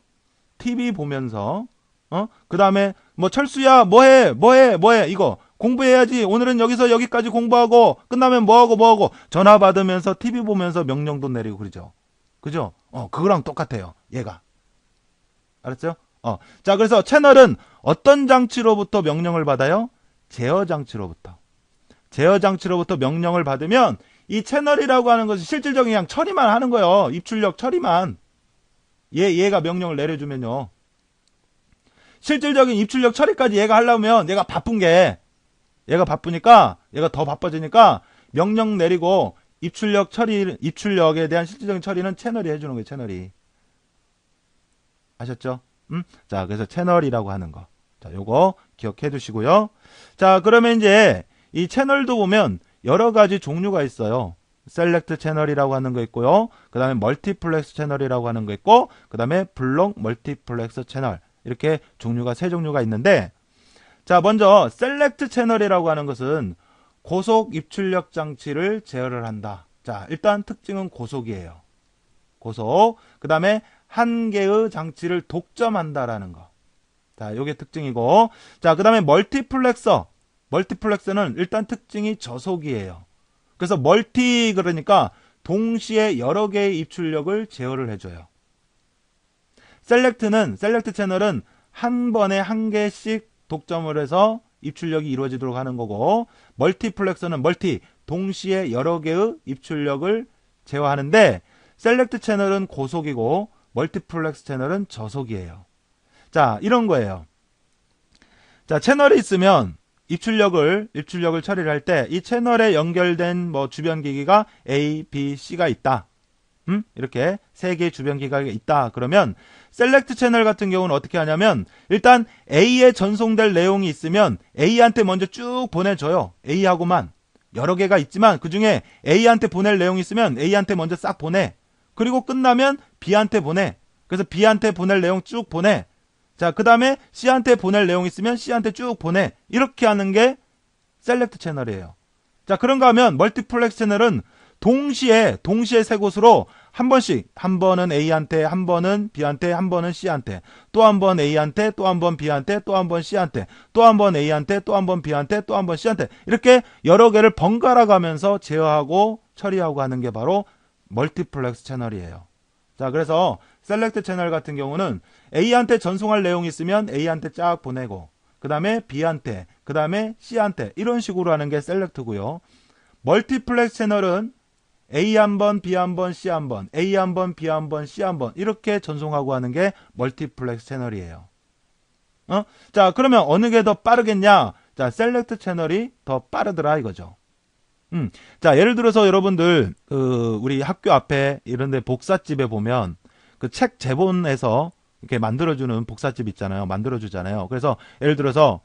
TV 보면서 그 다음에 철수야 뭐해 이거 공부해야지, 오늘은 여기서 여기까지 공부하고 끝나면 뭐하고 전화 받으면서 TV 보면서 명령도 내리고 그러죠. 그죠? 그거랑 똑같아요. 얘가. 알았죠? 자, 그래서 채널은 어떤 장치로부터 명령을 받아요? 제어 장치로부터 명령을 받으면 이 채널이라고 하는 것은 실질적인 그냥 처리만 하는 거예요. 입출력 처리만. 얘가 명령을 내려주면요. 실질적인 입출력 처리까지 얘가 하려면 얘가 바쁘니까 얘가 더 바빠지니까 명령 내리고 입출력에 대한 실질적인 처리는 채널이 해주는 거예요. 채널이. 아셨죠? 자, 그래서 채널이라고 하는 거. 자, 요거 기억해 두시고요. 자, 그러면 이제 이 채널도 보면 여러 가지 종류가 있어요. 셀렉트 채널이라고 하는 거 있고요. 그 다음에 멀티플렉스 채널이라고 하는 거 있고, 그 다음에 블록 멀티플렉스 채널. 이렇게 종류가 세 종류가 있는데, 자, 먼저 셀렉트 채널이라고 하는 것은 고속 입출력 장치를 제어를 한다. 자, 일단 특징은 고속이에요. 고속. 그 다음에 한 개의 장치를 독점한다라는 거. 자, 요게 특징이고, 자, 그 다음에 멀티플렉서는 일단 특징이 저속이에요. 그래서 그러니까 동시에 여러 개의 입출력을 제어를 해줘요. 셀렉트 채널은 한 번에 한 개씩 독점을 해서 입출력이 이루어지도록 하는 거고, 멀티플렉서는 멀티, 동시에 여러 개의 입출력을 제어하는데, 셀렉트 채널은 고속이고 멀티플렉스 채널은 저속이에요. 자, 이런 거예요. 자, 채널이 있으면 입출력을 처리를 할 때 이 채널에 연결된 뭐 주변 기기가 A, B, C가 있다. 이렇게 세 개의 주변 기기가 있다. 그러면 셀렉트 채널 같은 경우는 어떻게 하냐면 일단 A에 전송될 내용이 있으면 A한테 먼저 쭉 보내줘요. A하고만. 여러 개가 있지만 그 중에 A한테 보낼 내용이 있으면 A한테 먼저 싹 보내. 그리고 끝나면 B한테 보내. 그래서 B한테 보낼 내용 쭉 보내. 자, 그 다음에 C한테 보낼 내용 있으면 C한테 쭉 보내. 이렇게 하는 게 셀렉트 채널이에요. 자, 그런가 하면 멀티플렉스 채널은 동시에 세 곳으로 한 번씩, 한 번은 A한테, 한 번은 B한테, 한 번은 C한테, 또 한 번 A한테, 또 한 번 B한테, 또 한 번 C한테, 또 한 번 A한테, 또 한 번 B한테, 또 한 번 C한테 이렇게 여러 개를 번갈아 가면서 제어하고 처리하고 하는 게 바로 멀티플렉스 채널이에요. 자, 그래서 셀렉트 채널 같은 경우는 A한테 전송할 내용이 있으면 A한테 쫙 보내고 그 다음에 B한테, 그 다음에 C한테 이런 식으로 하는 게 셀렉트고요. 멀티플렉스 채널은 A 한 번, B 한 번, C 한 번, A 한 번, B 한 번, C 한 번 이렇게 전송하고 하는 게 멀티플렉스 채널이에요. 자, 그러면 어느 게 더 빠르겠냐? 자, 셀렉트 채널이 더 빠르더라 이거죠. 자, 예를 들어서 여러분들 우리 학교 앞에 이런 데 복사집에 보면 그 책 제본에서 이렇게 만들어주는 복사집 있잖아요. 만들어주잖아요. 그래서 예를 들어서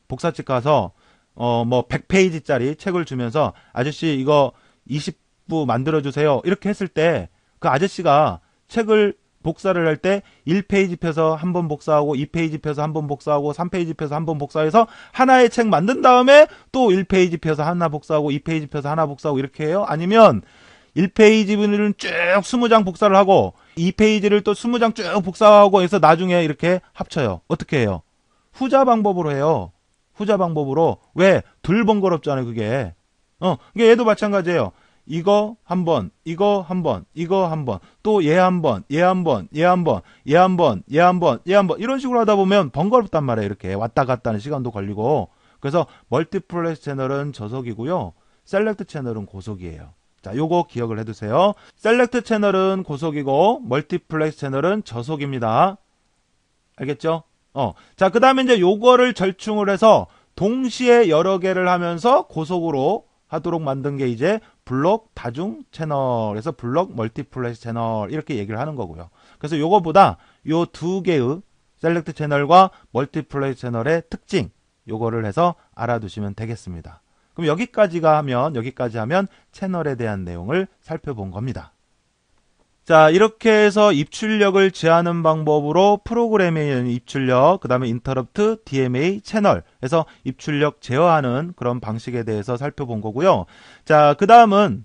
복사집 가서 뭐 100페이지짜리 책을 주면서 아저씨 이거 20부 만들어주세요. 이렇게 했을 때 그 아저씨가 책을 복사를 할 때 1페이지 펴서 한 번 복사하고 2페이지 펴서 한 번 복사하고 3페이지 펴서 한 번 복사해서 하나의 책 만든 다음에 또 1페이지 펴서 하나 복사하고 2페이지 펴서 하나 복사하고 이렇게 해요? 아니면 1페이지분을 쭉 20장 복사를 하고 2페이지를 또 20장 쭉 복사하고 해서 나중에 이렇게 합쳐요. 어떻게 해요? 후자 방법으로 해요. 후자 방법으로. 왜? 덜 번거롭잖아요, 그게. 이게 얘도 마찬가지예요. 이거 한 번, 이거 한 번, 이거 한 번, 또 얘 한 번, 얘 한 번, 얘 한 번, 얘 한 번, 얘 한 번, 얘 한 번 이런 식으로 하다 보면 번거롭단 말이에요. 이렇게 왔다 갔다 하는 시간도 걸리고. 그래서 멀티플렉스 채널은 저속이고요. 셀렉트 채널은 고속이에요. 자, 요거 기억을 해두세요. 셀렉트 채널은 고속이고 멀티플렉스 채널은 저속입니다. 알겠죠? 자, 그 다음에 이제 요거를 절충을 해서 동시에 여러 개를 하면서 고속으로 하도록 만든 게 이제 블록 다중 채널에서 블록 멀티플렉스 채널 이렇게 얘기를 하는 거고요. 그래서 요거보다 요 두 개의 셀렉트 채널과 멀티플렉스 채널의 특징 요거를 해서 알아두시면 되겠습니다. 그럼 여기까지 하면 채널에 대한 내용을 살펴본 겁니다. 자, 이렇게 해서 입출력을 제하는 방법으로 프로그램에 있는 입출력, 그 다음에 인터럽트, DMA, 채널에서 입출력 제어하는 그런 방식에 대해서 살펴본 거고요. 자, 그 다음은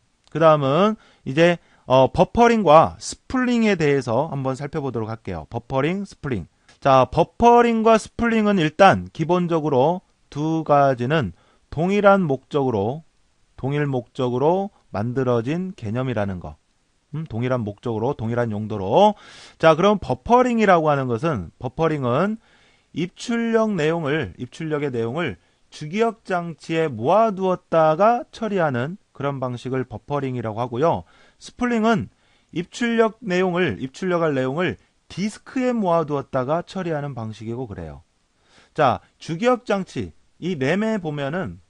이제 버퍼링과 스플링에 대해서 한번 살펴보도록 할게요. 버퍼링, 스플링. 자, 버퍼링과 스플링은 일단 기본적으로 두 가지는 동일 목적으로 만들어진 개념이라는 거. 동일한 목적으로, 동일한 용도로. 자, 그럼 버퍼링은 입출력의 내용을 주기억 장치에 모아두었다가 처리하는 그런 방식을 버퍼링이라고 하고요. 스플링은 입출력할 내용을 디스크에 모아두었다가 처리하는 방식이고 그래요. 자, 주기억 장치, 이 램에 보면은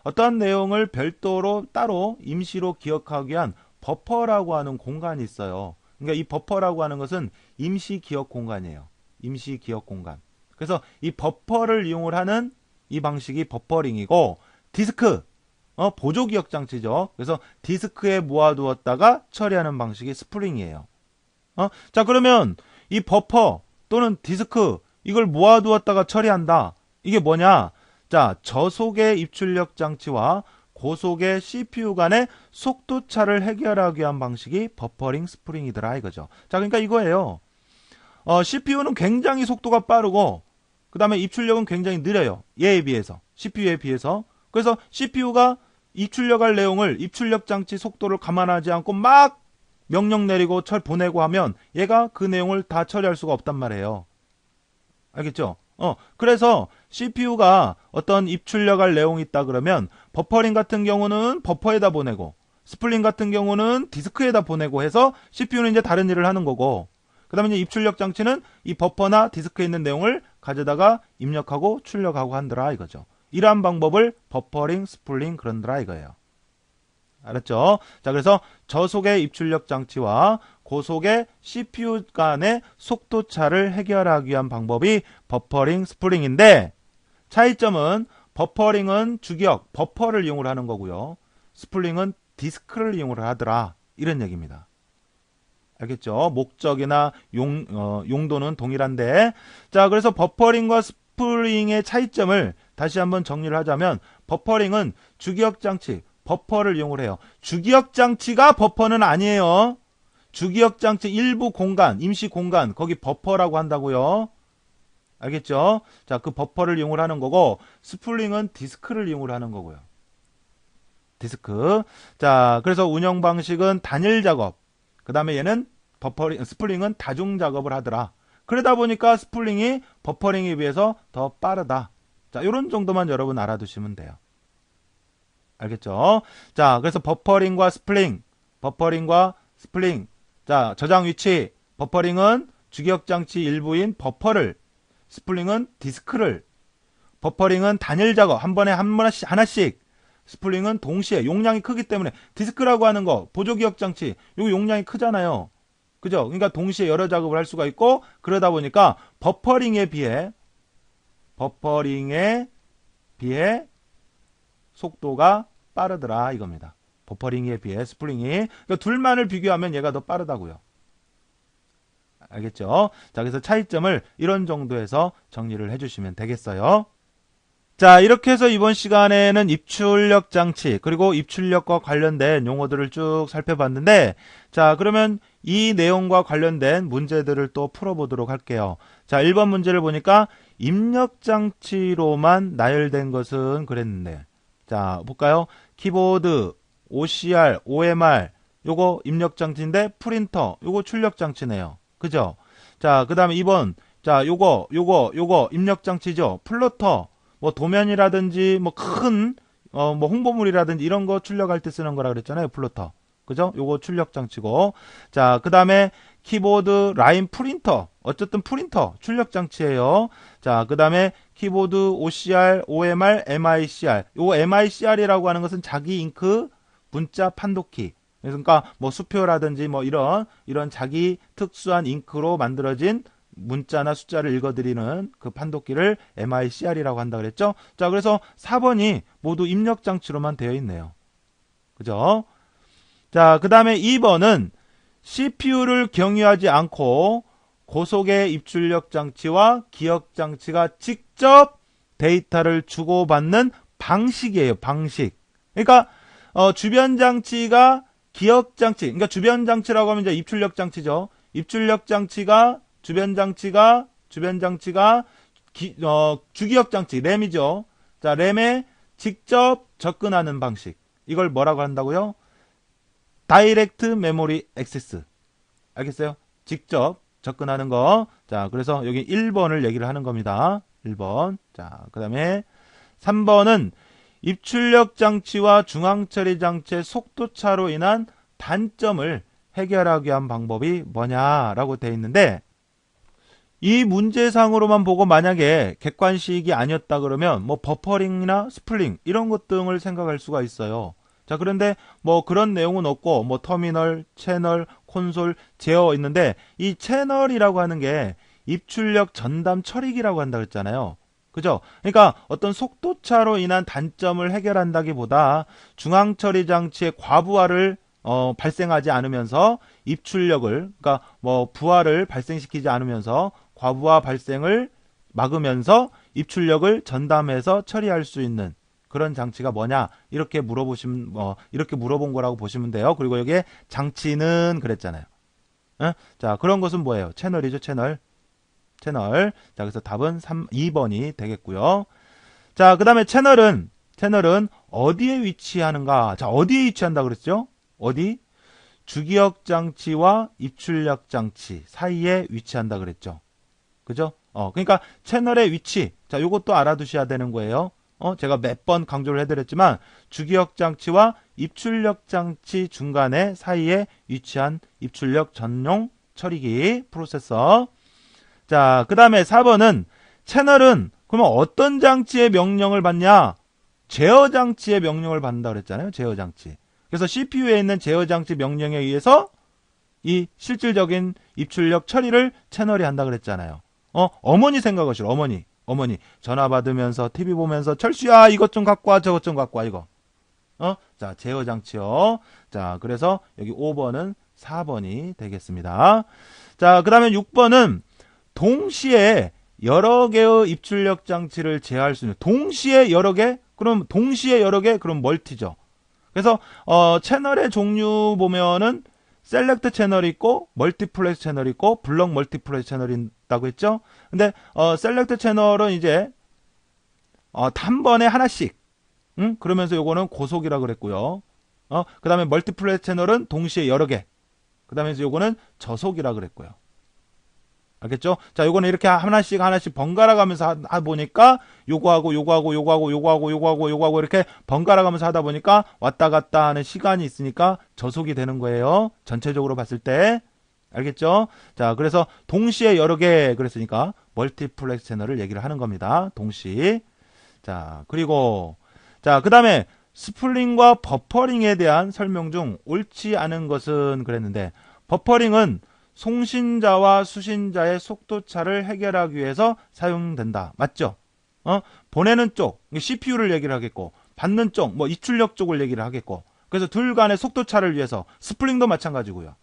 어떠한 내용을 별도로 따로 임시로 기억하기 위한 버퍼라고 하는 공간이 있어요. 그러니까 이 버퍼라고 하는 것은 임시 기억 공간이에요. 임시 기억 공간. 그래서 이 버퍼를 이용을 하는 이 방식이 버퍼링이고, 디스크, 보조 기억 장치죠. 그래서 디스크에 모아두었다가 처리하는 방식이 스프링이에요. 자, 그러면 이 버퍼 또는 디스크 이걸 모아두었다가 처리한다. 이게 뭐냐? 자, 저속의 입출력 장치와 고속의 CPU 간의 속도 차를 해결하기 위한 방식이 버퍼링 스프링이더라 이거죠. 자, 그러니까 이거예요. CPU는 굉장히 속도가 빠르고 그 다음에 입출력은 굉장히 느려요. 얘에 비해서, CPU에 비해서. 그래서 CPU가 입출력할 내용을 입출력 장치 속도를 감안하지 않고 막 명령 내리고 보내고 하면 얘가 그 내용을 다 처리할 수가 없단 말이에요. 알겠죠? 그래서 CPU가 어떤 입출력할 내용이 있다 그러면 버퍼링 같은 경우는 버퍼에다 보내고 스플링 같은 경우는 디스크에다 보내고 해서 CPU는 이제 다른 일을 하는 거고, 그 다음에 이제 입출력 장치는 이 버퍼나 디스크에 있는 내용을 가져다가 입력하고 출력하고 한더라 이거죠. 이러한 방법을 버퍼링, 스플링 그런더라 이거예요. 알았죠? 자, 그래서 저속의 입출력 장치와 고속의 CPU 간의 속도 차를 해결하기 위한 방법이 버퍼링, 스플링인데, 차이점은 버퍼링은 주기억, 버퍼를 이용을 하는 거고요. 스플링은 디스크를 이용을 하더라. 이런 얘기입니다. 알겠죠? 목적이나 용도는 동일한데, 자, 그래서 버퍼링과 스플링의 차이점을 다시 한번 정리를 하자면, 버퍼링은 주기억 장치, 버퍼를 이용을 해요. 주기억 장치가 버퍼는 아니에요. 주기억 장치 일부 공간, 임시 공간, 거기 버퍼라고 한다고요. 알겠죠? 자, 그 버퍼를 이용을 하는 거고, 스플링은 디스크를 이용을 하는 거고요. 디스크. 자, 그래서 운영 방식은 단일 작업. 그 다음에 얘는 스플링은 다중 작업을 하더라. 그러다 보니까 스플링이 버퍼링에 비해서 더 빠르다. 자, 요런 정도만 여러분 알아두시면 돼요. 알겠죠? 자, 그래서 버퍼링과 스플링. 자, 저장 위치. 버퍼링은 주기억 장치 일부인 버퍼를, 스플링은 디스크를. 버퍼링은 단일 작업, 한 번에 하나씩. 스플링은 동시에 용량이 크기 때문에, 디스크라고 하는 거 보조기억 장치 요거 용량이 크잖아요. 그죠? 그러니까 동시에 여러 작업을 할 수가 있고, 그러다 보니까 버퍼링에 비해 속도가 빠르더라 이겁니다. 버퍼링에 비해 스플링이. 그러니까 둘만을 비교하면 얘가 더 빠르다고요. 알겠죠? 자, 그래서 차이점을 이런 정도에서 정리를 해주시면 되겠어요. 자, 이렇게 해서 이번 시간에는 입출력 장치 그리고 입출력과 관련된 용어들을 쭉 살펴봤는데, 자, 그러면 이 내용과 관련된 문제들을 또 풀어보도록 할게요. 자, 1번 문제를 보니까 입력 장치로만 나열된 것은 그랬는데, 자, 볼까요? 키보드, OCR, OMR 요거 입력 장치인데, 프린터 요거 출력 장치네요. 그죠? 자, 그 다음에 2번, 자, 요거 입력 장치죠. 플로터, 뭐 도면이라든지 뭐 큰 뭐 홍보물이라든지 이런 거 출력할 때 쓰는 거라 그랬잖아요. 플로터. 그죠? 요거 출력 장치고. 자, 그다음에 키보드, 라인 프린터. 어쨌든 프린터 출력 장치예요. 자, 그다음에 키보드, OCR, OMR, MICR. 요거 MICR이라고 하는 것은 자기 잉크 문자 판독키. 그러니까 뭐 수표라든지 뭐 이런 자기 특수한 잉크로 만들어진 문자나 숫자를 읽어드리는 그 판독기를 MICR이라고 한다 그랬죠. 자, 그래서 4번이 모두 입력 장치로만 되어 있네요. 그죠? 자, 그 다음에 2번은 CPU를 경유하지 않고 고속의 입출력 장치와 기억 장치가 직접 데이터를 주고받는 방식이에요. 방식. 그러니까 주변 장치가 기억 장치, 그러니까 주변 장치라고 하면 이제 입출력 장치죠. 입출력 장치가 주변 장치가 주기억 장치, 램이죠. 자, 램에 직접 접근하는 방식. 이걸 뭐라고 한다고요? 다이렉트 메모리 액세스. 알겠어요? 직접 접근하는 거. 자, 그래서 여기 1번을 얘기를 하는 겁니다. 1번. 자, 그 다음에 3번은 입출력 장치와 중앙처리 장치의 속도차로 인한 단점을 해결하기 위한 방법이 뭐냐라고 되어 있는데, 이 문제상으로만 보고 만약에 객관식이 아니었다 그러면 뭐 버퍼링이나 스플링 이런 것 등을 생각할 수가 있어요. 자, 그런데 뭐 그런 내용은 없고 뭐 터미널, 채널, 콘솔, 제어 있는데, 이 채널이라고 하는 게 입출력 전담 처리기라고 한다 그랬잖아요. 그죠? 그러니까 어떤 속도차로 인한 단점을 해결한다기보다 중앙처리 장치의 과부하를 발생하지 않으면서 입출력을, 그러니까 뭐 부하를 발생시키지 않으면서 과부하 발생을 막으면서 입출력을 전담해서 처리할 수 있는 그런 장치가 뭐냐, 이렇게 이렇게 물어본 거라고 보시면 돼요. 그리고 여기에 장치는 그랬잖아요. 자, 그런 것은 뭐예요? 채널이죠, 채널. 자, 그래서 답은 2번이 되겠고요. 자, 그 다음에 채널은 어디에 위치하는가? 자, 어디에 위치한다 그랬죠? 어디? 주기억 장치와 입출력 장치 사이에 위치한다 그랬죠. 그죠? 그러니까 채널의 위치. 자, 요것도 알아두셔야 되는 거예요. 제가 몇 번 강조를 해드렸지만 주기억 장치와 입출력 장치 중간에 사이에 위치한 입출력 전용 처리기 프로세서. 자, 그 다음에 4번은 채널은 그러면 어떤 장치의 명령을 받냐? 제어 장치의 명령을 받는다 그랬잖아요. 제어 장치. 그래서 CPU에 있는 제어 장치 명령에 의해서 이 실질적인 입출력 처리를 채널이 한다 그랬잖아요. 어머니 생각하시오. 어머니 전화 받으면서 TV 보면서 철수야 이것 좀 갖고 와 저것 좀 갖고 와 이거. 자, 제어 장치요. 자, 그래서 여기 5번은 4번이 되겠습니다. 자, 그 다음에 6번은 동시에 여러 개의 입출력 장치를 제어할 수 있는, 동시에 여러 개? 그럼 동시에 여러 개? 그럼 멀티죠. 그래서 채널의 종류 보면은 셀렉트 채널이 있고 멀티플렉스 채널이 있고 블럭 멀티플렉스 채널이 있다고 했죠. 근데 셀렉트 채널은 이제 단번에 하나씩, 그러면서 요거는 고속이라 그랬고요. 그 다음에 멀티플렉스 채널은 동시에 여러 개, 그 다음에 요거는 저속이라 그랬고요. 알겠죠? 자, 요거는 이렇게 하나씩 번갈아 가면서 하다 보니까 요거하고 이렇게 번갈아 가면서 하다 보니까 왔다 갔다 하는 시간이 있으니까 저속이 되는 거예요. 전체적으로 봤을 때. 알겠죠? 자, 그래서 동시에 여러 개 그랬으니까 멀티플렉스 채널을 얘기를 하는 겁니다. 동시. 자, 그리고 자, 그다음에 스플링과 버퍼링에 대한 설명 중 옳지 않은 것은 그랬는데, 버퍼링은 송신자와 수신자의 속도차를 해결하기 위해서 사용된다. 맞죠? 보내는 쪽, CPU를 얘기를 하겠고, 받는 쪽, 뭐 입출력 쪽을 얘기를 하겠고, 그래서 둘 간의 속도차를 위해서, 스플링도 마찬가지고요.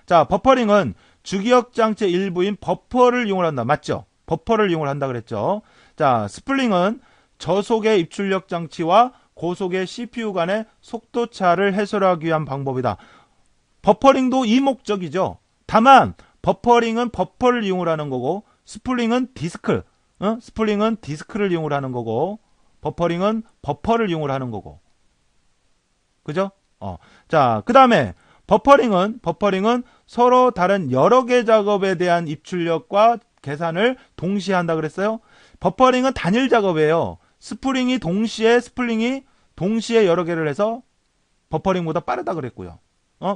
자, 버퍼링은 주기억 장치의 일부인 버퍼를 이용을 한다. 맞죠? 버퍼를 이용을 한다 그랬죠. 자, 스플링은 저속의 입출력 장치와 고속의 CPU 간의 속도차를 해소하기 위한 방법이다. 버퍼링도 이 목적이죠. 다만 버퍼링은 버퍼를 이용을 하는 거고, 스플링은 디스크를 이용을 하는 거고, 버퍼링은 버퍼를 이용을 하는 거고. 그죠? 자, 그 다음에 버퍼링은 서로 다른 여러 개 작업에 대한 입출력과 계산을 동시에 한다 그랬어요. 버퍼링은 단일 작업이에요. 스플링이 동시에 여러 개를 해서 버퍼링보다 빠르다 그랬고요.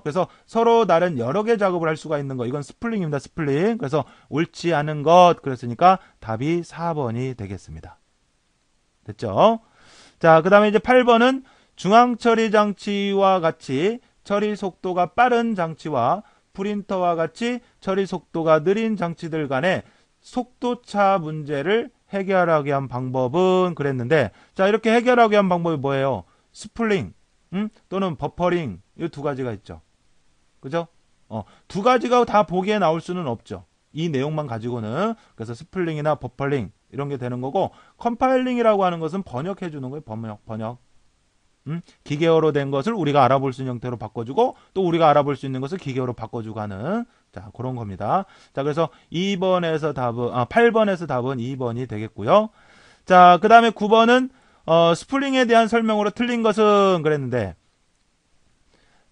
그래서 서로 다른 여러 개 작업을 할 수가 있는 거. 이건 스플링입니다. 스플링. 그래서 옳지 않은 것. 그랬으니까 답이 4번이 되겠습니다. 됐죠? 자, 그 다음에 이제 8번은 중앙 처리 장치와 같이 처리 속도가 빠른 장치와 프린터와 같이 처리 속도가 느린 장치들 간의 속도차 문제를 해결하기 위한 방법은 그랬는데, 자, 이렇게 해결하기 위한 방법이 뭐예요? 스플링, 또는 버퍼링, 이 두 가지가 있죠. 그죠? 두 가지가 다 보기에 나올 수는 없죠. 이 내용만 가지고는. 그래서 스플링이나 버퍼링, 이런 게 되는 거고, 컴파일링이라고 하는 것은 번역해 주는 거예요. 번역. 기계어로 된 것을 우리가 알아볼 수 있는 형태로 바꿔주고, 또 우리가 알아볼 수 있는 것을 기계어로 바꿔주고 하는, 자, 그런 겁니다. 자, 그래서 8번에서 답은 2번이 되겠고요. 자, 그 다음에 9번은 스플링에 대한 설명으로 틀린 것은 그랬는데,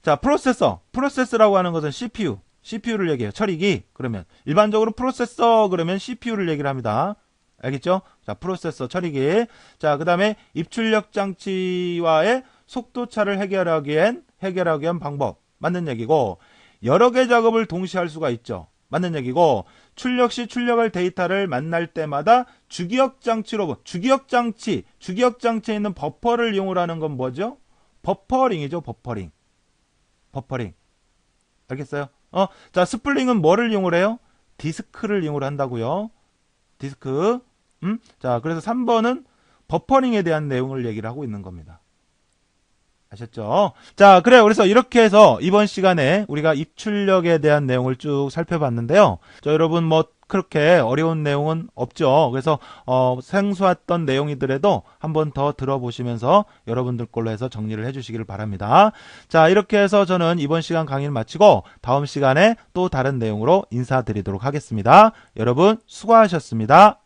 자, 프로세서라고 하는 것은 CPU를 얘기해요. 처리기. 그러면 일반적으로 프로세서 그러면 CPU를 얘기를 합니다. 알겠죠? 자, 프로세서 처리기. 자, 그 다음에 입출력 장치와의 속도차를 해결하기 위한 방법. 맞는 얘기고, 여러 개 작업을 동시에 할 수가 있죠. 맞는 얘기고, 출력 시 출력할 데이터를 만날 때마다 주기억 장치에 있는 버퍼를 이용을 하는 건 뭐죠? 버퍼링이죠. 버퍼링. 알겠어요? 자, 스플링은 뭐를 이용을 해요? 디스크를 이용을 한다고요. 디스크. 자, 그래서 3번은 버퍼링에 대한 내용을 얘기를 하고 있는 겁니다. 아셨죠? 자, 그래요. 그래서 이렇게 해서 이번 시간에 우리가 입출력에 대한 내용을 쭉 살펴봤는데요. 자, 여러분 뭐 그렇게 어려운 내용은 없죠. 그래서 생소했던 내용이더라도 한번 더 들어보시면서 여러분들 걸로 해서 정리를 해주시기를 바랍니다. 자, 이렇게 해서 저는 이번 시간 강의를 마치고 다음 시간에 또 다른 내용으로 인사드리도록 하겠습니다. 여러분 수고하셨습니다.